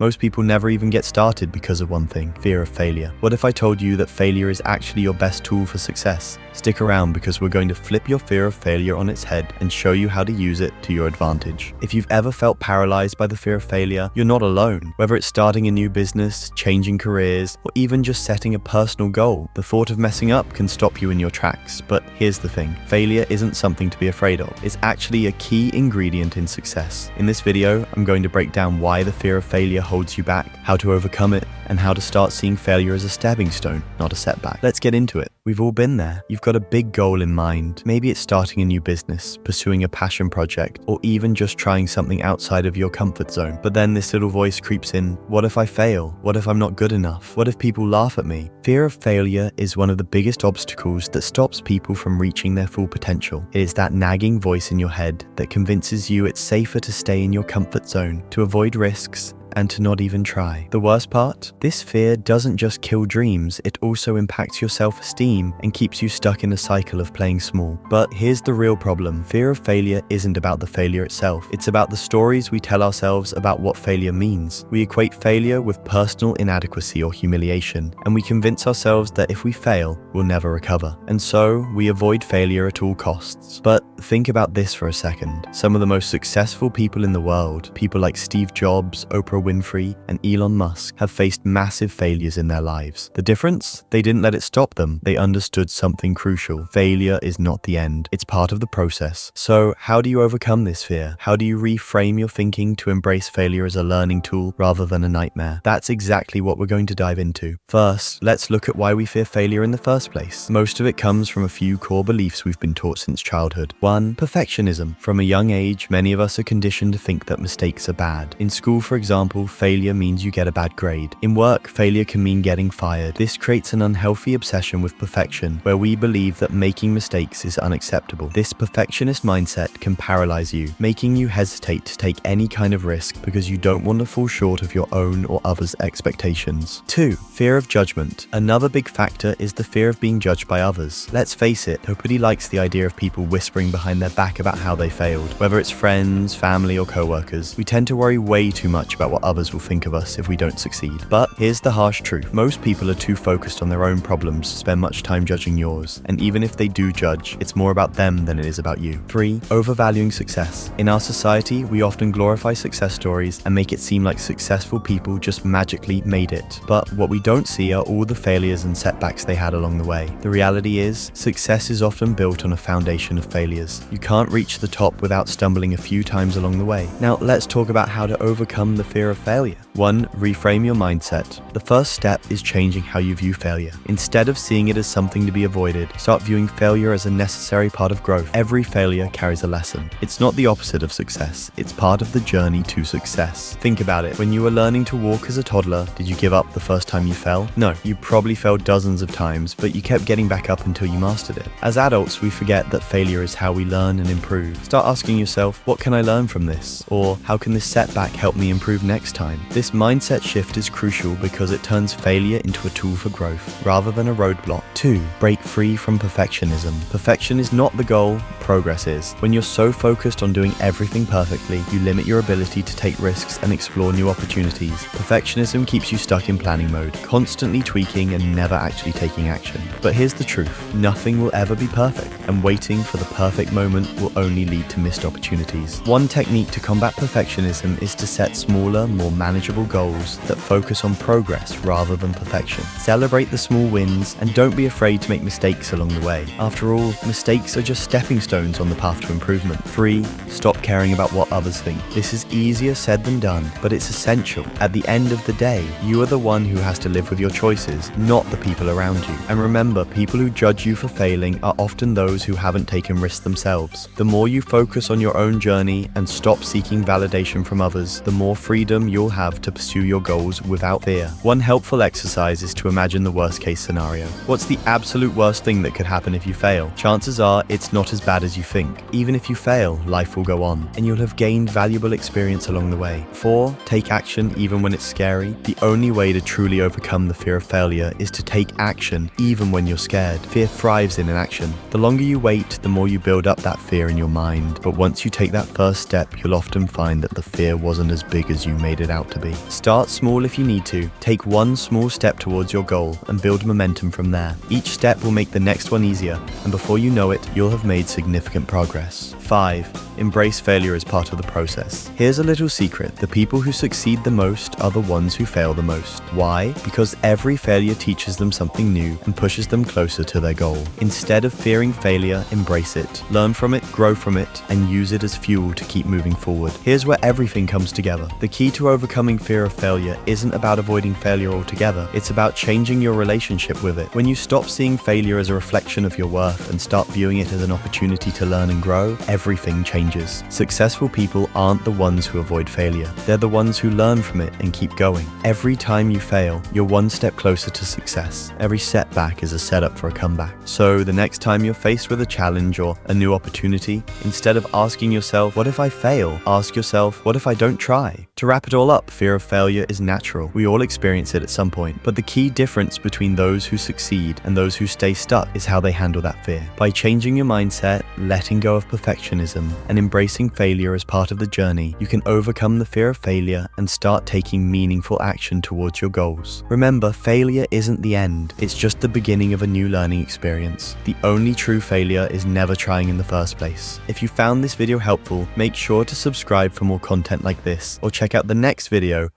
Most people never even get started because of one thing: fear of failure. What if I told you that failure is actually your best tool for success? Stick around because we're going to flip your fear of failure on its head and show you how to use it to your advantage. If you've ever felt paralyzed by the fear of failure, you're not alone. Whether it's starting a new business, changing careers, or even just setting a personal goal, the thought of messing up can stop you in your tracks. But here's the thing: failure isn't something to be afraid of. It's actually a key ingredient in success. In this video, I'm going to break down why the fear of failure holds you back, how to overcome it, and how to start seeing failure as a stepping stone, not a setback. Let's get into it. We've all been there. You've got a big goal in mind. Maybe it's starting a new business, pursuing a passion project, or even just trying something outside of your comfort zone. But then this little voice creeps in: what if I fail? What if I'm not good enough? What if people laugh at me? Fear of failure is one of the biggest obstacles that stops people from reaching their full potential. It is that nagging voice in your head that convinces you it's safer to stay in your comfort zone, to avoid risks, and to not even try. The worst part? This fear doesn't just kill dreams, it also impacts your self-esteem and keeps you stuck in a cycle of playing small. But here's the real problem: fear of failure isn't about the failure itself. It's about the stories we tell ourselves about what failure means. We equate failure with personal inadequacy or humiliation, and we convince ourselves that if we fail, we'll never recover. And so, we avoid failure at all costs. But think about this for a second. Some of the most successful people in the world, people like Steve Jobs, Oprah Winfrey, and Elon Musk, have faced massive failures in their lives. The difference? They didn't let it stop them. They understood something crucial: failure is not the end. It's part of the process. So, how do you overcome this fear? How do you reframe your thinking to embrace failure as a learning tool rather than a nightmare? That's exactly what we're going to dive into. First, let's look at why we fear failure in the first place. Most of it comes from a few core beliefs we've been taught since childhood. 1. Perfectionism. From a young age, many of us are conditioned to think that mistakes are bad. In school, for example, failure means you get a bad grade. In work, failure can mean getting fired. This creates an unhealthy obsession with perfection, where we believe that making mistakes is unacceptable. This perfectionist mindset can paralyze you, making you hesitate to take any kind of risk because you don't want to fall short of your own or others' expectations. 2. Fear of judgment. Another big factor is the fear of being judged by others. Let's face it, nobody likes the idea of people whispering behind their back about how they failed. Whether it's friends, family, or co-workers, we tend to worry way too much about what others will think of us if we don't succeed. But here's the harsh truth: most people are too focused on their own problems to spend much time judging yours. And even if they do judge, it's more about them than it is about you. 3. Overvaluing success. In our society, we often glorify success stories and make it seem like successful people just magically made it. But what we don't see are all the failures and setbacks they had along the way. The reality is, success is often built on a foundation of failures. You can't reach the top without stumbling a few times along the way. Now, let's talk about how to overcome the fear of failure. 1. Reframe your mindset. The first step is changing how you view failure. Instead of seeing it as something to be avoided, start viewing failure as a necessary part of growth. Every failure carries a lesson. It's not the opposite of success, it's part of the journey to success. Think about it. When you were learning to walk as a toddler, did you give up the first time you fell? No, you probably fell dozens of times, but you kept getting back up until you mastered it. As adults, we forget that failure is how we learn and improve. Start asking yourself, what can I learn from this? Or how can this setback help me improve next time? This mindset shift is crucial because it turns failure into a tool for growth, rather than a roadblock. 2. Break free from perfectionism. Perfection is not the goal, progress is. When you're so focused on doing everything perfectly, you limit your ability to take risks and explore new opportunities. Perfectionism keeps you stuck in planning mode, constantly tweaking and never actually taking action. But here's the truth: nothing will ever be perfect, and waiting for the perfect moment will only lead to missed opportunities. One technique to combat perfectionism is to set smaller, more manageable goals that focus on progress rather than perfection. Celebrate the small wins and don't be afraid to make mistakes along the way. After all, mistakes are just stepping stones on the path to improvement. 3. Stop caring about what others think. This is easier said than done, but it's essential. At the end of the day, you are the one who has to live with your choices, not the people around you. And remember, people who judge you for failing are often those who haven't taken risks themselves. The more you focus on your own journey and stop seeking validation from others, the more freedom you'll have to pursue your goals without fear. One helpful exercise is to imagine the worst case scenario. What's the absolute worst thing that could happen if you fail? Chances are it's not as bad as you think. Even if you fail, life will go on, and you'll have gained valuable experience along the way. 4. Take action even when it's scary. The only way to truly overcome the fear of failure is to take action even when you're scared. Fear thrives in inaction. The longer longer you wait, the more you build up that fear in your mind. But once you take that first step, you'll often find that the fear wasn't as big as you made it out to be. Start small if you need to. Take one small step towards your goal and build momentum from there. Each step will make the next one easier, and before you know it, you'll have made significant progress. 5. Embrace failure as part of the process. Here's a little secret. The people who succeed the most are the ones who fail the most. Why? Because every failure teaches them something new and pushes them closer to their goal. Instead of fearing failure, embrace it. Learn from it, grow from it, and use it as fuel to keep moving forward. Here's where everything comes together. The key to overcoming fear of failure isn't about avoiding failure altogether. It's about changing your relationship with it. When you stop seeing failure as a reflection of your worth and start viewing it as an opportunity to learn and grow, everything changes. Successful people aren't the ones who avoid failure. They're the ones who learn from it and keep going. Every time you fail, you're one step closer to success. Every setback is a setup for a comeback. So the next time you're faced with a challenge or a new opportunity, instead of asking yourself, what if I fail? Ask yourself, what if I don't try? To wrap it all up, fear of failure is natural. We all experience it at some point. But the key difference between those who succeed and those who stay stuck is how they handle that fear. By changing your mindset, letting go of perfectionism, and embracing failure as part of the journey, you can overcome the fear of failure and start taking meaningful action towards your goals. Remember, failure isn't the end. It's just the beginning of a new learning experience. The only true failure is never trying in the first place. If you found this video helpful, make sure to subscribe for more content like this, or check out the next video